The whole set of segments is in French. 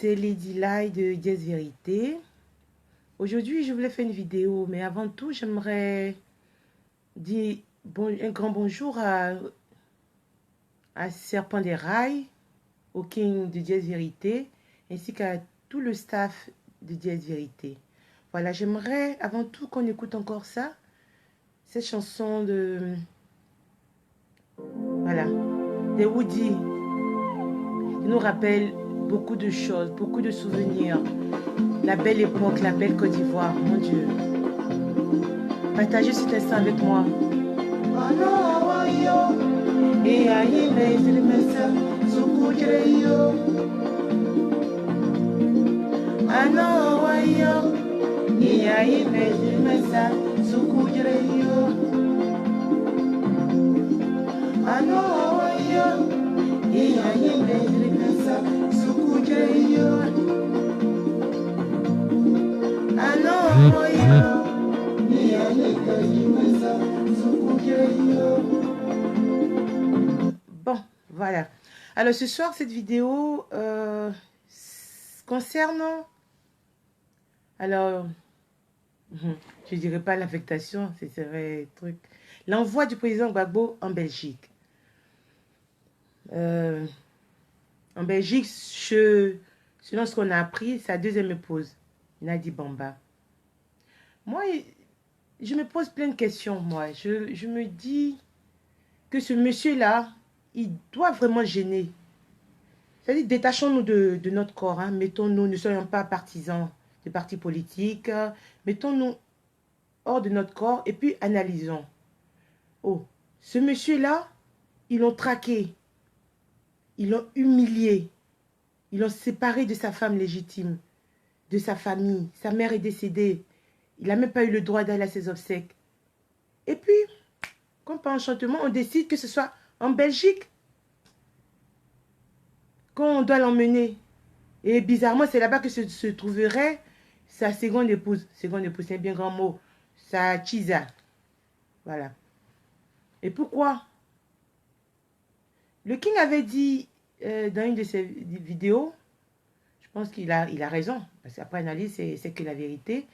c'est Lady Lai de Yes Vérité. Aujourd'hui, je voulais faire une vidéo, mais avant tout, j'aimerais dire un grand bonjour à Serpent des Rails, au King de Yes Vérité, ainsi qu'à tout le staff de Yes Vérité. Voilà, j'aimerais avant tout qu'on écoute encore ça, cette chanson de... Voilà, de Woody. Il nous rappelle beaucoup de choses, beaucoup de souvenirs. La belle époque, la belle Côte d'Ivoire, mon Dieu. Partagez cet instant avec moi. Bon, voilà. Alors ce soir, cette vidéo concerne... Alors, je ne dirais pas l'affectation, ce serait truc. L'envoi du président Gbagbo en Belgique. En Belgique, selon ce qu'on a appris, sa deuxième épouse, Nadi Bamba. Moi, je me pose plein de questions, moi. Je me dis que ce monsieur-là, il doit vraiment gêner. C'est-à-dire, détachons-nous de notre corps. Hein. Mettons-nous, ne soyons pas partisans de partis politiques. Mettons-nous hors de notre corps et puis analysons. Oh, ce monsieur-là, ils l'ont traqué. Ils l'ont humilié. Ils l'ont séparé de sa femme légitime, de sa famille. Sa mère est décédée. Il n'a même pas eu le droit d'aller à ses obsèques. Et puis, comme par enchantement, on décide que ce soit en Belgique qu'on doit l'emmener. Et bizarrement, c'est là-bas que se trouverait sa seconde épouse. Seconde épouse, c'est un bien grand mot. Sa Chiza. Voilà. Et pourquoi? Le King avait dit dans une de ses vidéos, je pense qu'il a raison, parce qu'après analyse, c'est que la vérité.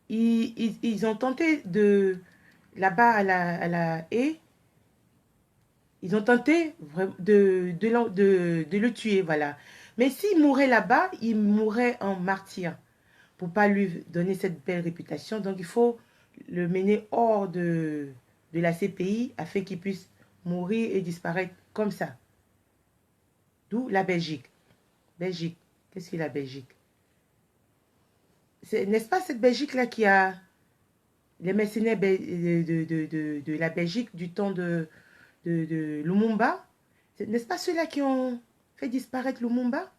Ils ont tenté de, là-bas à la haie, ils ont tenté de le tuer, voilà. Mais s'il mourait là-bas, il mourrait en martyr, pour pas lui donner cette belle réputation. Donc il faut le mener hors de la CPI, afin qu'il puisse mourir et disparaître comme ça. D'où la Belgique. Belgique, qu'est-ce que la Belgique? N'est-ce pas cette Belgique-là qui a les mercenaires de la Belgique du temps de Lumumba? N'est-ce pas ceux-là qui ont fait disparaître Lumumba?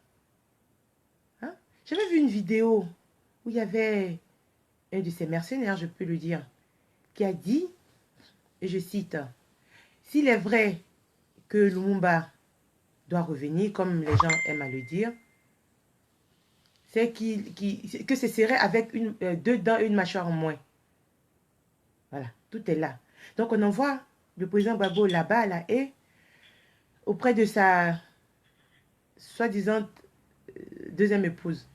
Hein? J'avais vu une vidéo où il y avait un de ces mercenaires, je peux le dire, qui a dit, et je cite, « S'il est vrai que Lumumba doit revenir, comme les gens aiment à le dire, c'est que ce serait avec deux dents et une mâchoire en moins. » Voilà, tout est là. Donc on envoie le président Gbagbo là-bas, là, et auprès de sa soi-disant deuxième épouse.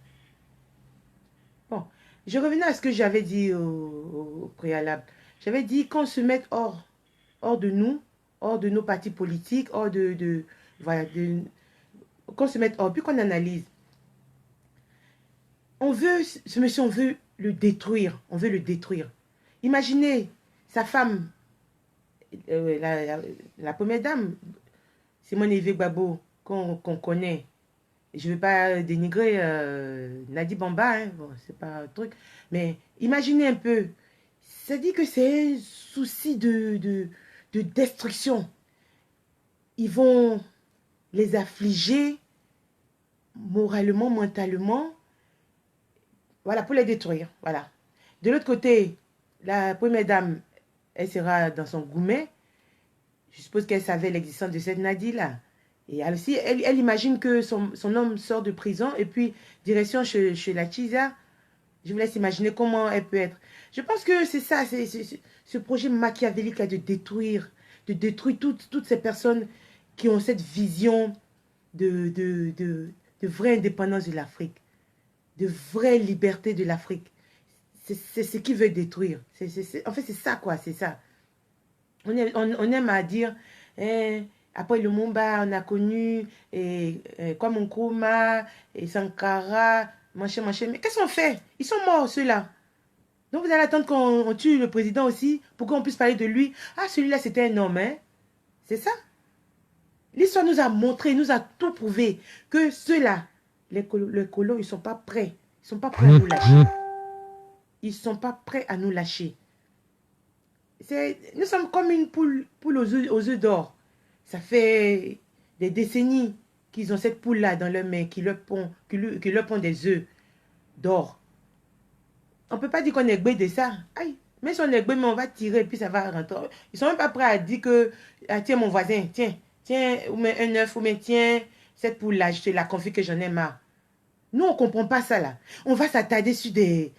Bon, je revenais à ce que j'avais dit au préalable. J'avais dit qu'on se mette hors de nous, hors de nos partis politiques, hors voilà, qu'on se mette hors, puis qu'on analyse. On veut, ce monsieur, on veut le détruire. On veut le détruire. Imaginez sa femme, la première dame, Simone Yves Gbagbo, qu'on connaît. Je ne vais pas dénigrer Nadi Bamba, hein, bon, c'est pas un truc. Mais imaginez un peu. Ça dit que c'est un souci de destruction. Ils vont les affliger moralement, mentalement. Voilà, pour les détruire. Voilà. De l'autre côté, la première dame, elle sera dans son goumet. Je suppose qu'elle savait l'existence de cette Nadi-là. Et aussi, elle imagine que son homme sort de prison et puis direction chez la Chiza. Je vous laisse imaginer comment elle peut être. Je pense que c'est ça, c'est ce projet machiavélique de détruire toutes ces personnes qui ont cette vision de vraie indépendance de l'Afrique, de vraie liberté de l'Afrique. C'est ce qu'il veut détruire. En fait, c'est ça, quoi, c'est ça. On aime à dire, hein, après le Lumumba, on a connu Kwame Nkrumah, et Sankara, machin, machin. Mais qu'est-ce qu'on fait? Ils sont morts, ceux-là. Donc vous allez attendre qu'on tue le président aussi pour qu'on puisse parler de lui. Ah, celui-là, c'était un homme, hein? C'est ça? L'histoire nous a montré, nous a tout prouvé que ceux-là, les colons, ils ne sont pas prêts. Ils ne sont pas prêts à nous lâcher. Ils ne sont pas prêts à nous lâcher. Nous sommes comme une poule aux œufs d'or. Ça fait des décennies qu'ils ont cette poule-là dans leur main, qui leur pond des œufs d'or. On ne peut pas dire qu'on est gbé de ça. Aïe, mais si on est gbé, mais on va tirer et puis ça va rentrer. Ils ne sont même pas prêts à dire que, ah, tiens mon voisin, tiens, ou mais un œuf, ou mais tiens, cette poule-là, je te la confie que j'en ai marre. Nous, on ne comprend pas ça là. On va s'attarder sur des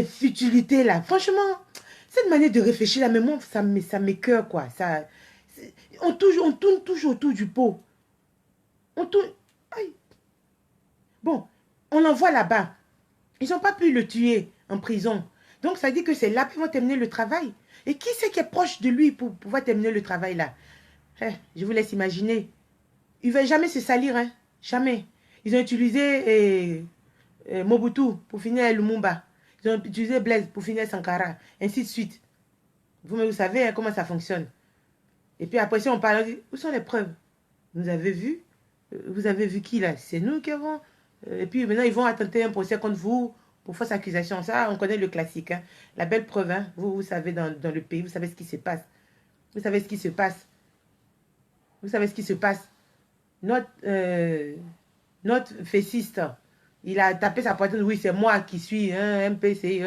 futilités là. Franchement, cette manière de réfléchir là, mais moi, ça m'écoeure quoi. On tourne toujours autour du pot. On tourne. Aïe. Bon, on l'envoie là-bas. Ils n'ont pas pu le tuer en prison. Donc, ça dit que c'est là qu'ils vont terminer le travail. Et qui c'est qui est proche de lui pour pouvoir terminer le travail là? Je vous laisse imaginer. Ils ne veulent jamais se salir, hein? Jamais. Ils ont utilisé Mobutu pour finir Lumumba. Ils ont utilisé Blaise pour finir Sankara. Ainsi de suite. Vous savez hein, comment ça fonctionne. Et puis après, si on parle, on dit, où sont les preuves? Vous avez vu? Vous avez vu qui là? C'est nous qui avons. Et puis maintenant, ils vont attenter un procès contre vous pour fausse accusation. Ça, on connaît le classique. Hein. La belle preuve, hein. Vous savez dans le pays, vous savez ce qui se passe. Vous savez ce qui se passe. Vous savez ce qui se passe. Notre fessiste, il a tapé sa poitrine. Oui, c'est moi qui suis un MPC.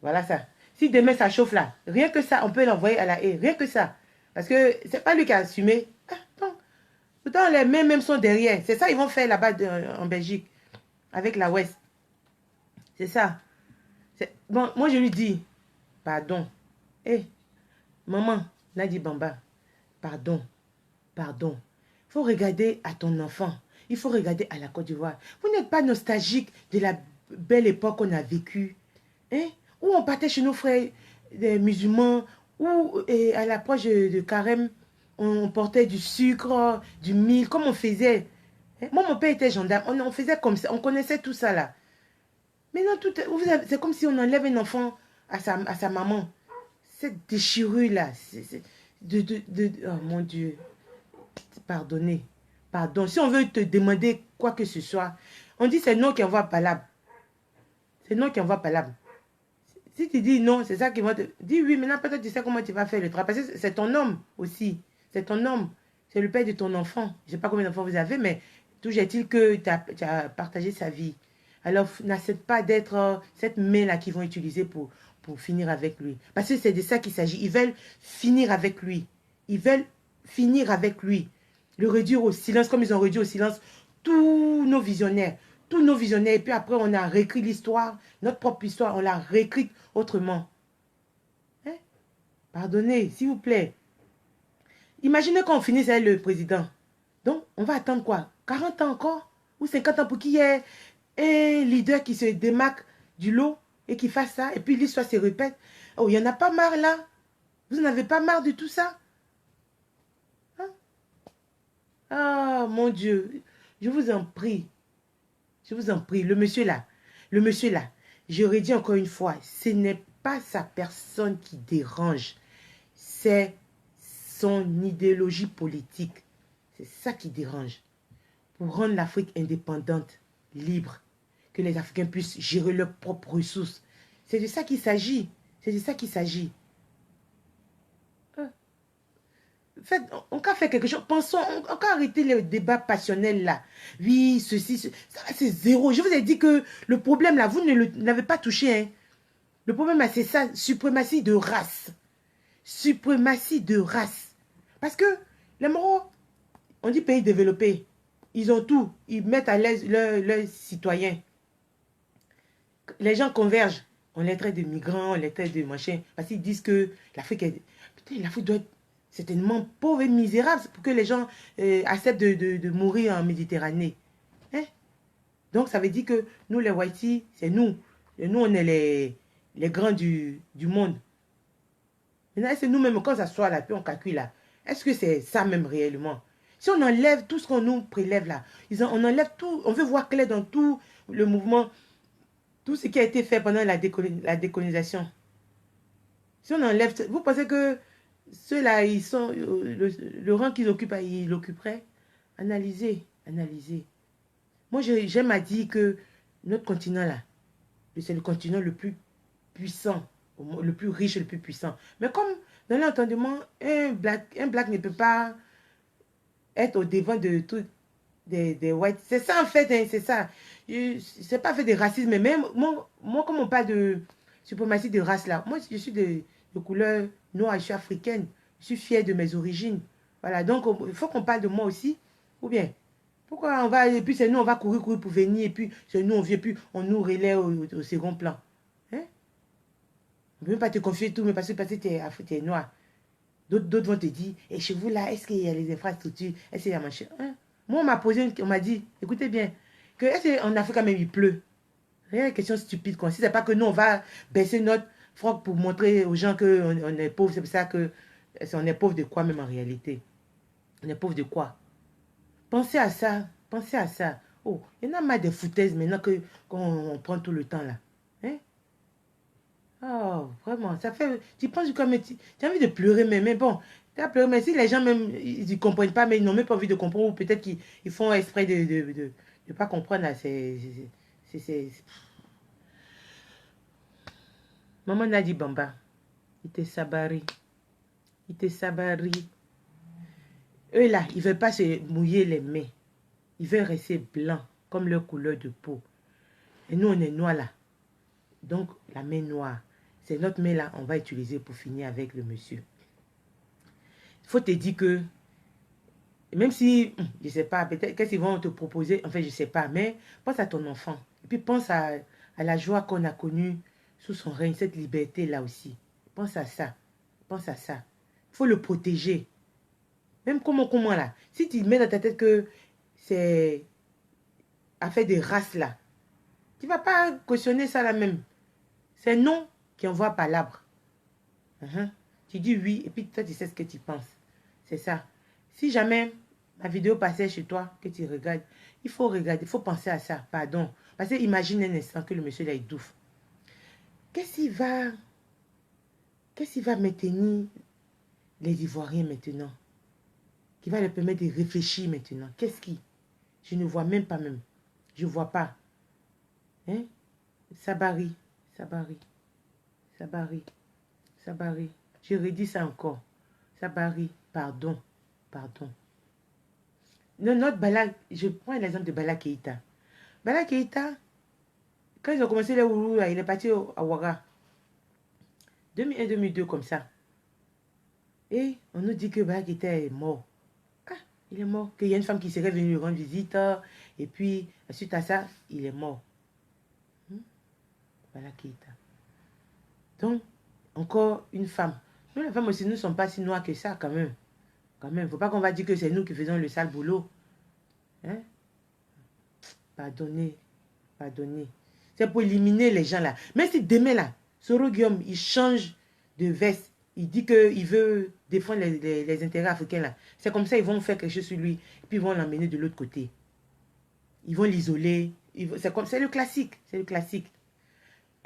Voilà ça. Si demain ça chauffe là, rien que ça, on peut l'envoyer à la haie. Rien que ça. Parce que c'est pas lui qui a assumé. Ah, non. Pourtant, les mains même sont derrière. C'est ça qu'ils vont faire là-bas en Belgique. Avec la Ouest. C'est ça. Bon, moi je lui dis, pardon. Hé, maman, Nadi Bamba, pardon. Pardon. Il faut regarder à ton enfant. Il faut regarder à la Côte d'Ivoire. Vous n'êtes pas nostalgique de la belle époque qu'on a vécue. Hein? Où on partait chez nos frères des musulmans, où à l'approche de Carême, on portait du sucre, du mil, comme on faisait. Hein? Moi, mon père était gendarme. On faisait comme ça. On connaissait tout ça là. Maintenant, c'est comme si on enlève un enfant à sa maman. Cette déchirure là. Oh mon Dieu. Pardonnez. Pardon. Si on veut te demander quoi que ce soit, on dit c'est non qui envoie palabre. C'est non qui envoie palabre. Si tu dis non, c'est ça qui va te... Dis oui, maintenant peut-être tu sais comment tu vas faire le travail. Parce que c'est ton homme aussi. C'est ton homme. C'est le père de ton enfant. Je ne sais pas combien d'enfants vous avez, mais toujours est-il que tu as partagé sa vie. Alors, n'accepte pas d'être cette main-là qu'ils vont utiliser pour finir avec lui. Parce que c'est de ça qu'il s'agit. Ils veulent finir avec lui. Ils veulent finir avec lui. Le réduire au silence, comme ils ont réduit au silence tous nos visionnaires. Tous nos visionnaires. Et puis après, on a réécrit l'histoire, notre propre histoire, on l'a réécrite autrement. Hein? Pardonnez, s'il vous plaît. Imaginez quand on finisse avec le président. Donc, on va attendre quoi? 40 ans encore? Ou 50 ans pour qu'il y ait un leader qui se démarque du lot et qui fasse ça? Et puis l'histoire se répète. Oh, il n'y en a pas marre là? Vous n'en avez pas marre de tout ça? Ah, mon Dieu, je vous en prie. Je vous en prie, le monsieur là, je redis encore une fois, ce n'est pas sa personne qui dérange, c'est son idéologie politique. C'est ça qui dérange. Pour rendre l'Afrique indépendante, libre, que les Africains puissent gérer leurs propres ressources. C'est de ça qu'il s'agit. C'est de ça qu'il s'agit. On peut faire quelque chose. Pensons, on peut arrêter le débat passionnel là. Oui, ceci, ça c'est zéro. Je vous ai dit que le problème là, vous ne l'avez pas touché. Hein. Le problème là, c'est ça, suprématie de race. Suprématie de race. Parce que les Marocs, on dit pays développé. Ils ont tout. Ils mettent à l'aise leurs citoyens. Les gens convergent. On les traite de migrants, on les traite de machin. Parce qu'ils disent que l'Afrique est... Putain, l'Afrique doit être... C'est tellement pauvre et misérable pour que les gens acceptent de mourir en Méditerranée. Hein? Donc, ça veut dire que nous, les Whiteys, c'est nous. Et nous, on est les grands du monde. Maintenant, c'est nous-mêmes, quand ça soit là, puis on calcule là. Est-ce que c'est ça même réellement? Si on enlève tout ce qu'on nous prélève là, on enlève tout, on veut voir clair dans tout le mouvement, tout ce qui a été fait pendant la décolonisation. Si on enlève, vous pensez que ceux-là, ils sont, le rang qu'ils occupent, ils l'occuperaient? Analysez, analysez. Moi, j'aime à dire que notre continent là, c'est le continent le plus puissant, le plus riche et le plus puissant. Mais comme dans l'entendement, un black ne peut pas être au devant de tout des whites. C'est ça en fait, hein, c'est ça. C'est pas fait de racisme, mais même moi, comme on parle de suprématie de race là, moi je suis de couleur noire, je suis africaine, je suis fière de mes origines. Voilà, donc il faut qu'on parle de moi aussi, ou bien pourquoi on va, et puis c'est nous, on va courir pour venir, et puis c'est nous, on vient, puis on nous relaie au second plan. Hein? On ne peut même pas te confier tout, mais parce que tu es noir. D'autres vont te dire, et chez vous là, est-ce qu'il y a les infrastructures? Est-ce qu'il y a machin? Hein? Moi, on m'a dit, écoutez bien, que est-ce qu'en Afrique, quand même, il pleut? Rien de question stupide. Quoi. Si c'est pas que nous, on va baisser notre froc pour montrer aux gens qu'on on est pauvre, c'est pour ça que on est pauvre de quoi même en réalité? On est pauvre de quoi? Pensez à ça. Pensez à ça. Oh, il y en a marre des foutaises maintenant qu'on prend tout le temps là. Hein? Oh, vraiment, ça fait... Tu penses comme... Tu as envie de pleurer, mais bon, tu as pleuré, mais si les gens même, ils ne comprennent pas, mais ils n'ont même pas envie de comprendre, ou peut-être qu'ils font exprès de pas comprendre, là, Maman n'a dit Bamba, il te sabari, il te sabari. Eux là, ils ne veulent pas se mouiller les mains. Ils veulent rester blancs, comme leur couleur de peau. Et nous, on est noirs là. Donc, la main noire, c'est notre main là, on va utiliser pour finir avec le monsieur. Il faut te dire que, même si, je ne sais pas, peut-être qu'est-ce qu'ils vont te proposer, en fait, je ne sais pas, mais pense à ton enfant. Et puis pense à la joie qu'on a connue sous son règne, cette liberté-là aussi. Pense à ça. Pense à ça. Il faut le protéger. Même comment là. Si tu mets dans ta tête que c'est affaire de race là, tu ne vas pas cautionner ça là même. C'est non qui envoie palabre. Tu dis oui, et puis toi, tu sais ce que tu penses. C'est ça. Si jamais ma vidéo passait chez toi, que tu regardes, il faut regarder, il faut penser à ça. Pardon. Parce que imagine un instant que le monsieur là, il douffe. Qu'est-ce qu'il va maintenir les Ivoiriens maintenant? Qui va leur permettre de réfléchir maintenant? Qu'est-ce qui? Je ne vois même pas même. Je ne vois pas. Hein? Sabari, Sabari, Sabari, Sabari. Je redis ça encore. Sabari, pardon, pardon. Non, notre Bala, je prends l'exemple de Bala Keïta. Bala Keïta, quand ils ont commencé les Ourou, il est parti à Ouaga. 2001-2002 comme ça. Et on nous dit que Bala Keïta est mort. Ah, il est mort. Qu'il y a une femme qui serait venue lui rendre visite. Et puis, suite à ça, il est mort. Bala Keïta. Donc, encore une femme. Nous, les femmes aussi, nous ne sommes pas si noirs que ça, quand même. Quand même. Il ne faut pas qu'on va dire que c'est nous qui faisons le sale boulot. Hein? Pardonnez. Pardonnez. C'est pour éliminer les gens là. Mais si demain là, Soro Guillaume, il change de veste, il dit qu'il veut défendre les intérêts africains là. C'est comme ça, ils vont faire quelque chose sur lui. Et puis ils vont l'emmener de l'autre côté. Ils vont l'isoler. C'est le classique. C'est le classique.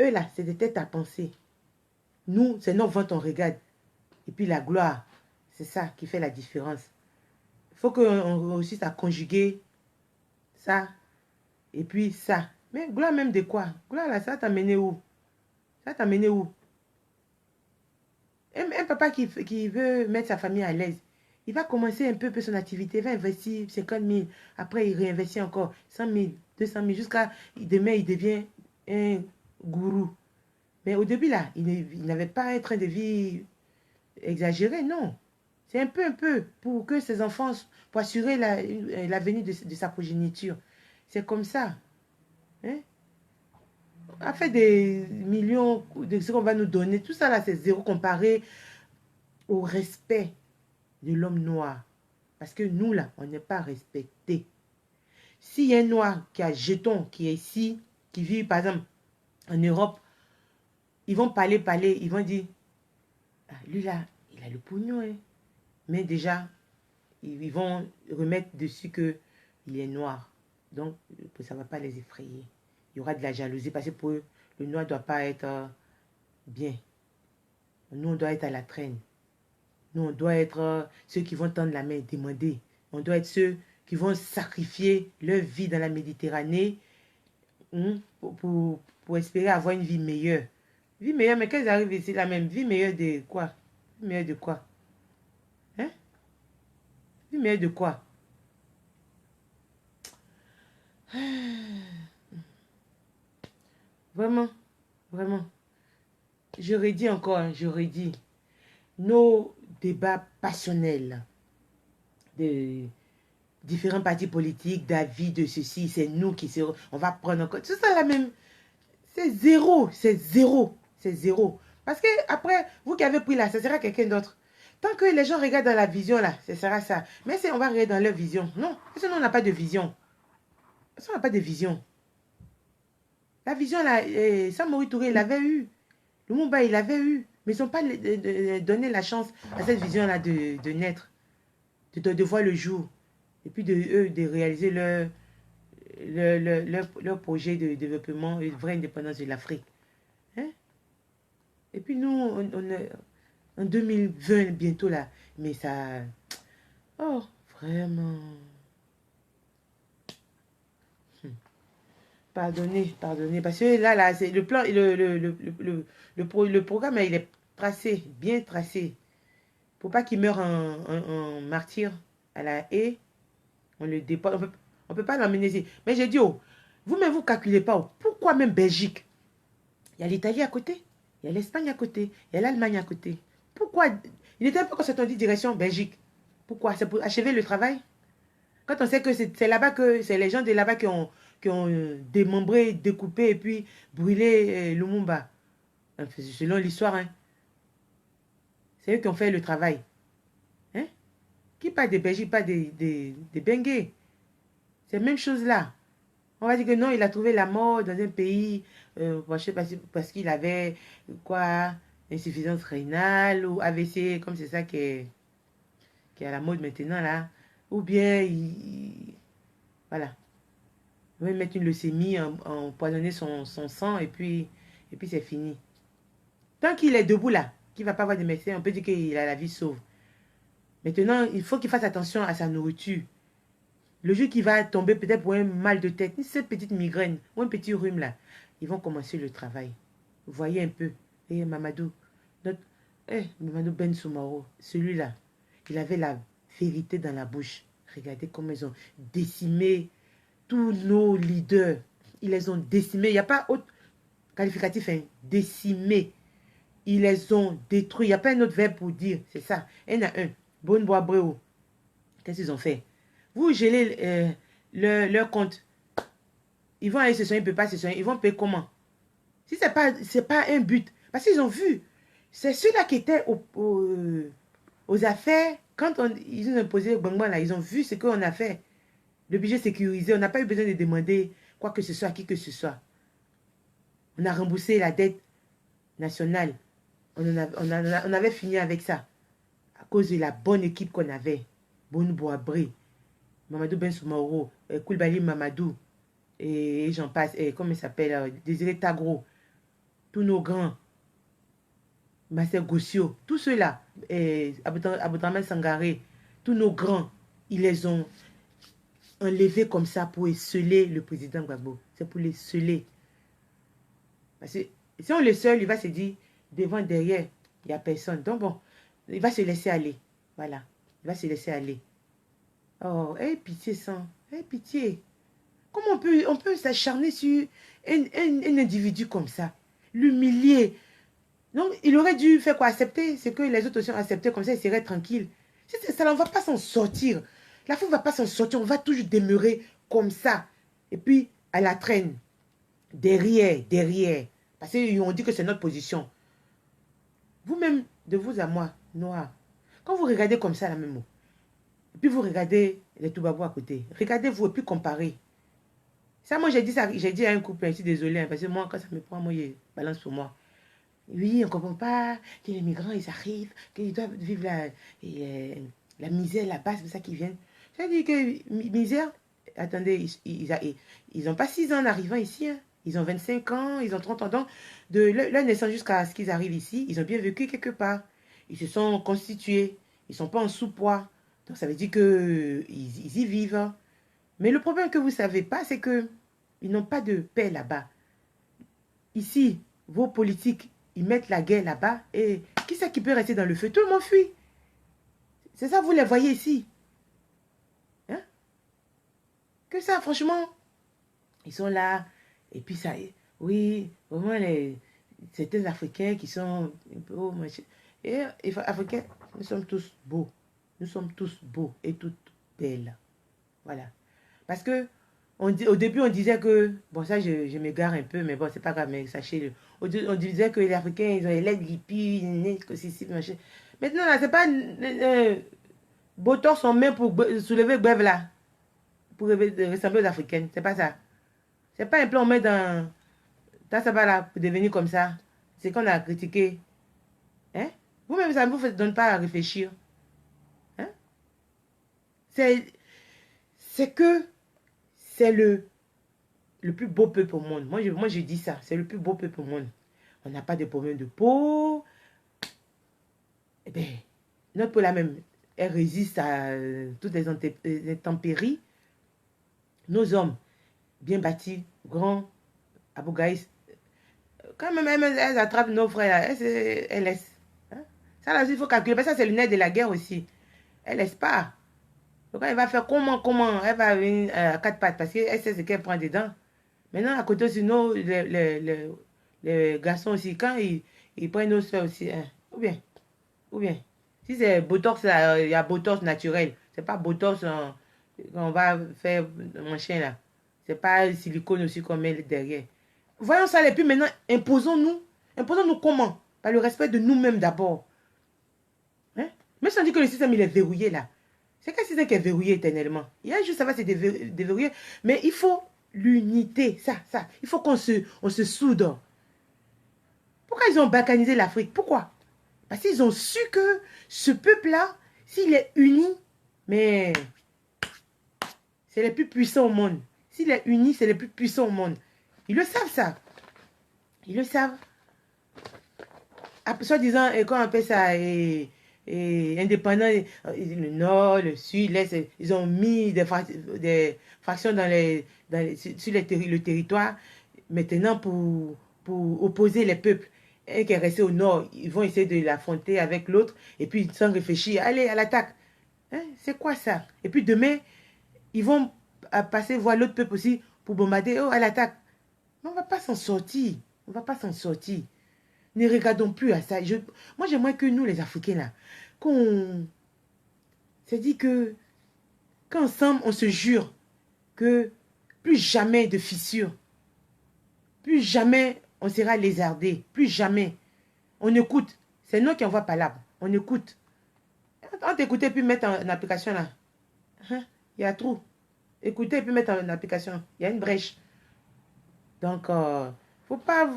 Eux là, c'est des têtes à penser. Nous, c'est notre vente, on regarde. Et puis la gloire, c'est ça qui fait la différence. Il faut qu'on réussisse à conjuguer ça et puis ça. Mais gloire même de quoi? Gloire là, ça t'a mené où? Ça t'a mené où? Un papa qui veut mettre sa famille à l'aise, il va commencer un peu son activité, il va investir 50 000, après il réinvestit encore 100 000, 200 000, jusqu'à demain il devient un gourou. Mais au début là, il n'avait pas un train de vie exagéré, non. C'est un peu pour que ses enfants, pour assurer l'avenir de sa progéniture. C'est comme ça. Hein? A fait des millions de ce qu'on va nous donner. Tout ça là, c'est zéro comparé au respect. de l'homme noir. Parce que nous, là, on n'est pas respectés. S'il y a un noir qui a jeton, qui est ici, qui vit, par exemple, en Europe, ils vont parler, ils vont dire, ah, lui, là, il a le pognon, hein. Mais déjà, ils vont remettre dessus qu'il est noir. Donc, ça ne va pas les effrayer. Il y aura de la jalousie parce que pour eux, le noir ne doit pas être bien. Nous, on doit être à la traîne. Nous, on doit être ceux qui vont tendre la main, demander. On doit être ceux qui vont sacrifier leur vie dans la Méditerranée pour espérer avoir une vie meilleure. Vie meilleure, mais quand ils arrivent ici, la même vie meilleure de quoi? Vie meilleure de quoi? Hein? Vie meilleure de quoi? Vraiment, vraiment. Je redis encore, je redis. Nos débats passionnels de différents partis politiques, d'avis de ceci, c'est nous qui serons. On va prendre encore. Tout ça la même. C'est zéro, c'est zéro, c'est zéro. Parce que après, vous qui avez pris là, ça sera quelqu'un d'autre. Tant que les gens regardent dans la vision là, ce sera ça. Mais si on va regarder dans leur vision, non, parce que nous on n'a pas de vision. Parce qu'on n'a pas de vision. La vision là, Samori Touré, il avait eu. Lumumba, il avait eu. Mais ils n'ont pas donné la chance à cette vision là de naître, de voir le jour. Et puis de réaliser leur projet de développement et de vraie indépendance de l'Afrique. Hein? Et puis nous, on est en 2020 bientôt là. Mais ça... Oh, vraiment... Pardonnez, pardonnez. Parce que là, c'est le plan, le programme, il est tracé, bien tracé. Pour pas qu'il meure en martyr à la haie, on le dépose. On peut pas l'emmener ici. Mais j'ai dit, oh, vous-même, vous calculez pas. Oh, pourquoi même Belgique? Il y a l'Italie à côté, il y a l'Espagne à côté, il y a l'Allemagne à côté. Pourquoi? Il était un peu quand on dit direction Belgique. Pourquoi? C'est pour achever le travail? Quand on sait que c'est là-bas que c'est les gens de là-bas qui ont démembré, découpé et puis brûlé Lumumba. Enfin, selon l'histoire, hein. C'est eux qui ont fait le travail. Hein? Qui parle des Belgiques, pas des Bengués. C'est la même chose là. On va dire que non, il a trouvé la mort dans un pays, je sais pas, parce qu'il avait quoi, insuffisance rénale ou AVC, comme c'est ça qui est à la mode maintenant là. Ou bien, voilà. Il va mettre une leucémie, empoisonner son sang et puis c'est fini. Tant qu'il est debout là, qu'il ne va pas avoir de médecin, on peut dire qu'il a la vie sauve. Maintenant, il faut qu'il fasse attention à sa nourriture. Le jour qu'il va tomber peut-être pour un mal de tête, cette petite migraine ou un petit rhume là, ils vont commencer le travail. Vous voyez un peu. Et Mamadou, Mamadou Ben Soumaro, celui-là, il avait la vérité dans la bouche. Regardez comment ils ont décimé tous nos leaders. Ils les ont décimés. Il n'y a pas autre qualificatif, hein. Décimés. Ils les ont détruits. Il n'y a pas un autre verbe pour dire. C'est ça. Il y en a un. Bonne bois Bréau. Qu'est-ce qu'ils ont fait? Vous gelez leur compte. Ils vont aller se soigner, ils ne peuvent pas se soigner. Ils vont payer comment? Si ce n'est pas un but. Parce qu'ils ont vu. C'est ceux-là qui étaient aux affaires. Quand ils ont imposé Gbangba, là, ils ont vu ce qu'on a fait. Le budget sécurisé. On n'a pas eu besoin de demander quoi que ce soit à qui que ce soit. On a remboursé la dette nationale. On avait fini avec ça. À cause de la bonne équipe qu'on avait. Bonou Boabré, Mamadou Ben Soumaro, Koulibaly Mamadou, et j'en passe, comment il s'appelle, Désiré Tagro, tous nos grands, Marcel Gossio, tous ceux-là, Aboudraman Sangaré, tous nos grands, ils les ont enlevés comme ça pour sceller le président Gbagbo. C'est pour les sceller. Parce que si on le seule, il va se dire, devant, derrière, il n'y a personne. Donc bon, il va se laisser aller. Voilà, il va se laisser aller. Oh, pitié, sang. Pitié. Comment on peut s'acharner sur un individu comme ça? L'humilier. Non, il aurait dû faire quoi? Accepter ce que les autres aussi ont accepté, comme ça, il serait tranquille. Si c'est ça, on ne va pas s'en sortir. La foule ne va pas s'en sortir. On va toujours demeurer comme ça. Et puis, à la traîne. Derrière. Parce qu'on dit que c'est notre position. Vous-même, de vous à moi, noir, Quand vous regardez comme ça, la même mot, et puis vous regardez les Toubabos à côté, regardez-vous et puis comparez. Ça, moi, j'ai dit à un couple, je suis désolée, hein, parce que moi, quand ça me prend, moi, il balance sur moi. Oui, on ne comprend pas que les migrants, ils arrivent, qu'ils doivent vivre la misère là-bas, c'est pour ça qu'ils viennent. J'ai dit que misère, attendez, ils n'ont pas 6 ans en arrivant ici, hein. Ils ont 25 ans, ils ont 30 ans. Donc, de leur naissance jusqu'à ce qu'ils arrivent ici, ils ont bien vécu quelque part. Ils se sont constitués, ils ne sont pas en sous-poids. Donc, ça veut dire qu'ils y vivent. Mais le problème que vous ne savez pas, c'est qu'ils n'ont pas de paix là-bas. Ici, vos politiques, ils mettent la guerre là-bas. Et qui c'est qui peut rester dans le feu? Tout le monde fuit. C'est ça, vous les voyez ici. Hein? Que ça, franchement, ils sont là. Et puis ça, oui, vraiment, certains Africains qui sont un peu beaux. Et Africains, nous sommes tous beaux. Nous sommes tous beaux et toutes belles. Voilà. Parce que au début, on disait que, bon, ça, je m'égare un peu, mais bon, c'est pas grave, mais sachez-le. On disait que les Africains, ils ont les lèvres lipides, que ceci, machin. Maintenant, là, c'est pas Botox en main pour soulever le brève, là, pour ressembler aux Africaines. C'est pas ça. C'est pas un plan on met dans ça va là, pour devenir comme ça. C'est qu'on a critiqué. Hein? Vous-même, ça ne vous donne pas à réfléchir. Hein? C'est que c'est le plus beau peuple au monde. Moi, je dis ça. C'est le plus beau peuple au monde. On n'a pas de problème de peau. Eh bien, notre peau là même, elle résiste à toutes les intempéries. Nos hommes, bien bâtis, grands, Abougaïs, quand même, elles attrapent nos frères, elles laissent. Hein? Ça, là, il faut calculer. Parce que ça, c'est le nerf de la guerre aussi. Elle laisse pas. Donc, elle va faire comment elle va venir à quatre pattes parce qu'elle sait ce qu'elle prend dedans. Maintenant, à côté, sinon, les garçons aussi, quand ils prennent nos soeurs aussi, hein, ou bien, si c'est Botox, il y a Botox naturel. C'est pas Botox qu'on va faire mon chien là. C'est pas silicone aussi qu'on met derrière. Voyons ça et puis maintenant, imposons-nous. Imposons-nous comment? Par le respect de nous-mêmes d'abord. Hein? Même si on dit que le système il est verrouillé là. C'est quel système qui est verrouillé éternellement? Il y a juste ça va se déverrouiller. Mais il faut l'unité, ça. Il faut qu'on se soude. Pourquoi ils ont balkanisé l'Afrique? Pourquoi? Parce qu'ils ont su que ce peuple-là, s'il est uni, mais c'est les plus puissants au monde. S'il est uni, c'est les plus puissants au monde. Ils le savent, ça. Ils le savent. Soi-disant, quand on appelle ça indépendant, le nord, le sud, l'est, ils ont mis des fractions sur le territoire. Maintenant, pour opposer les peuples. Un qui est resté au nord, ils vont essayer de l'affronter avec l'autre. Et puis, sans réfléchir, allez, à l'attaque. Hein? C'est quoi ça? Et puis demain, ils vont passer voir l'autre peuple aussi pour bombarder. Oh, à l'attaque. Mais on ne va pas s'en sortir. On ne va pas s'en sortir. Ne regardons plus à ça. Moi, j'aimerais que nous, les Africains, là, qu'on se dit que qu'ensemble, on se jure que plus jamais de fissures, plus jamais on sera lézardé, plus jamais. On écoute. C'est nous qui envoie palabre. On écoute. On t'écoute et puis mettre en application là. Hein? Il y a trop. Écoutez et puis mettre en application. Il y a une brèche. Donc, faut pas...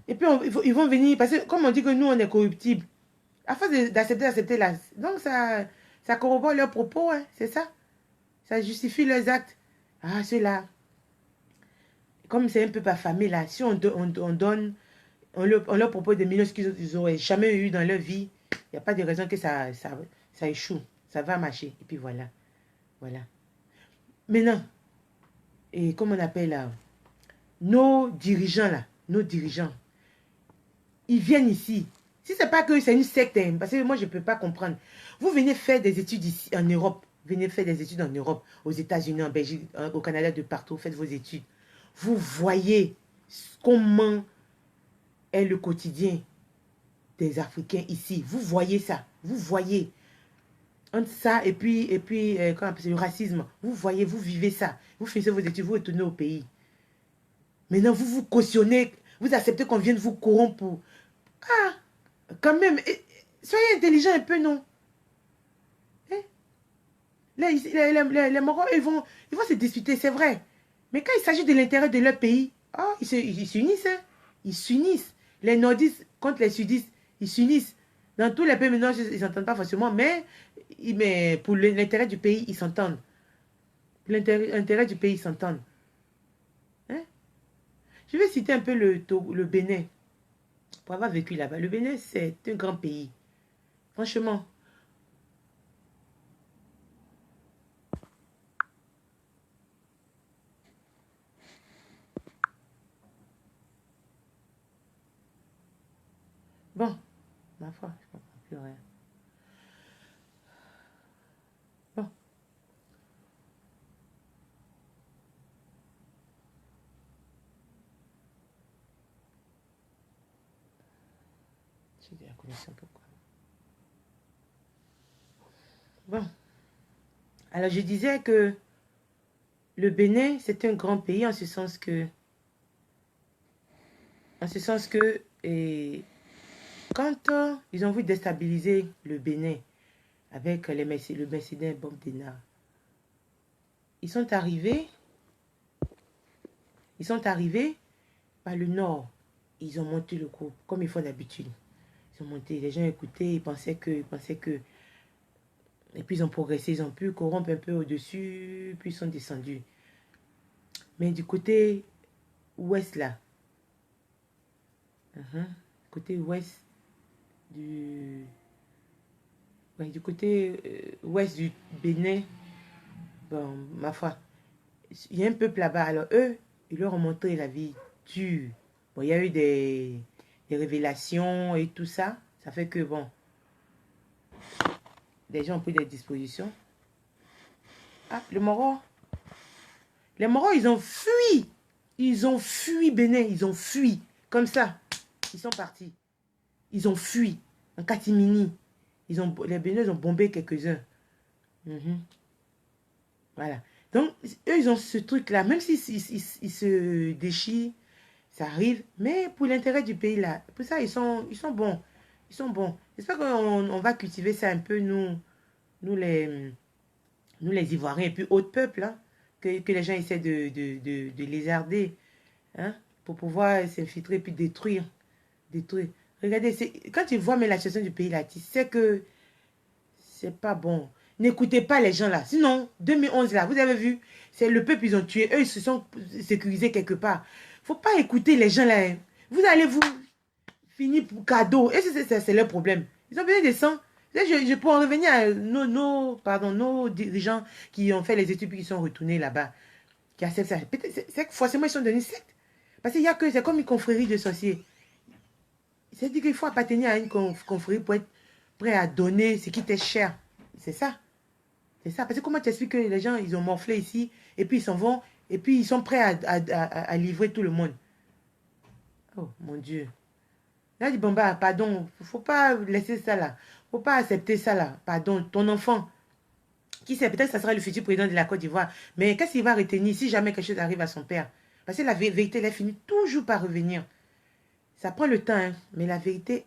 Et puis, ils vont venir, parce que comme on dit que nous, on est corruptibles, à force d'accepter là. Donc, ça corrobore leurs propos, hein, c'est ça. Ça justifie leurs actes. Ah, ceux-là, comme c'est un peu par famille, là, si on donne, on leur propose des millions qu'ils n'auraient jamais eu dans leur vie, il n'y a pas de raison que ça échoue. Ça va marcher. Et puis voilà. Voilà. Maintenant, et comme on appelle là, nos dirigeants là, ils viennent ici. Si ce n'est pas que c'est une secte, hein, parce que moi, je ne peux pas comprendre. Vous venez faire des études ici en Europe. Venez faire des études en Europe, aux États-Unis, en Belgique, au Canada, de partout. Faites vos études. Vous voyez comment est le quotidien des Africains ici. Vous voyez ça. Vous voyez. Entre ça et puis comment on appelle ça, le racisme. Vous voyez, vous vivez ça. Vous finissez vos études, vous retournez au pays. Maintenant, vous vous cautionnez. Vous acceptez qu'on vienne vous corrompre pour... Ah, quand même, soyez intelligent un peu, non? Les Marocains, ils vont se disputer, c'est vrai. Mais quand il s'agit de l'intérêt de leur pays, ils s'unissent. Hein. Ils s'unissent. Les nordistes contre les sudistes, ils s'unissent. Dans tous les pays, maintenant, ils ne s'entendent pas forcément, mais pour l'intérêt du pays, ils s'entendent. Pour l'intérêt du pays, ils s'entendent. Hein? Je vais citer un peu le Bénin, pour avoir vécu là-bas. Le Bénin, c'est un grand pays. Franchement. Bon, ma foi, je ne comprends plus rien. Bon, j'ai la connexion, pourquoi? Bon, alors je disais que le Bénin, c'est un grand pays en ce sens que quand ils ont voulu déstabiliser le Bénin avec le Mercedes Bob Denard, ils sont arrivés, par le nord. Ils ont monté le groupe, comme ils font d'habitude. Ils ont monté, les gens écoutaient, ils pensaient que. Et puis ils ont progressé, ils ont pu corrompre un peu au-dessus, puis ils sont descendus. Mais du côté ouest là, côté ouest du, ouais, du côté ouest du Bénin, bon, ma foi, il y a un peuple là-bas. Alors eux, ils leur ont montré la vie dure. Bon, il y a eu des révélations et tout ça. Ça fait que, bon, les gens ont pris des dispositions. Ah, le Moro. Les Moros, ils ont fui. Ils ont fui Bénin. Ils ont fui. Comme ça. Ils sont partis. Ils ont fui. En catimini. Les Bénins ont bombé quelques-uns. Mhm. Voilà. Donc, eux, ils ont ce truc-là. Même s'ils ils se déchirent, ça arrive. Mais pour l'intérêt du pays, là, pour ça, ils sont bons. Ils sont bons. J'espère qu'on va cultiver ça un peu, nous les, nous les Ivoiriens, et puis autres peuples, hein, que les gens essaient de lézarder, hein, pour pouvoir s'infiltrer, puis détruire. Détruire. Regardez, quand tu vois mais la situation du pays, là, tu sais que c'est pas bon. N'écoutez pas les gens là. Sinon, 2011 là, vous avez vu, c'est le peuple, ils ont tué. Eux, ils se sont sécurisés quelque part. Faut pas écouter les gens là. Hein. Vous allez vous finir pour cadeau. Et c'est leur problème. Ils ont besoin de sang. Je peux en revenir à nos dirigeants qui ont fait les études et qui sont retournés là-bas. Qui acceptent ça. C'est que forcément, ils sont devenus sectes. Parce qu'il y a que, c'est comme une confrérie de sorciers. C'est-à-dire qu'il faut appartenir à une confrérie pour être prêt à donner ce qui t'est cher. C'est ça. C'est ça. Parce que comment tu expliques que les gens, ils ont morflé ici, et puis ils s'en vont, et puis ils sont prêts à livrer tout le monde. Oh, mon Dieu. Là, je dis, bon, bah, pardon, faut pas laisser ça là. Faut pas accepter ça là. Pardon, ton enfant, qui sait, peut-être que ça sera le futur président de la Côte d'Ivoire. Mais qu'est-ce qu'il va retenir si jamais quelque chose arrive à son père? Parce que la vérité, elle finit toujours par revenir. Ça prend le temps, hein, mais la vérité,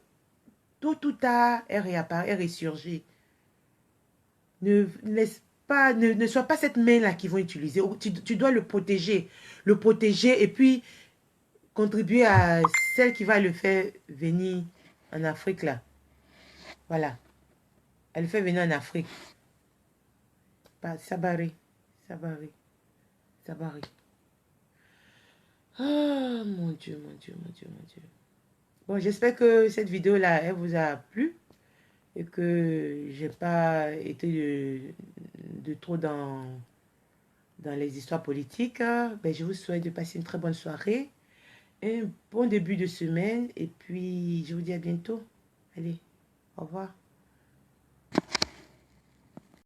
tôt ou tard, elle réapparaît, elle ressurgit. Ne laisse pas, ne sois pas cette main-là qu'ils vont utiliser. Tu dois le protéger. Le protéger et puis contribuer à celle qui va le faire venir en Afrique, là. Voilà. Elle le fait venir en Afrique. Sabari. Sabari. Sabari. Ah, mon Dieu, mon Dieu, mon Dieu, mon Dieu. Bon, j'espère que cette vidéo-là, elle vous a plu et que j'ai pas été de trop dans les histoires politiques. Ben, je vous souhaite de passer une très bonne soirée, un bon début de semaine et puis je vous dis à bientôt. Allez, au revoir.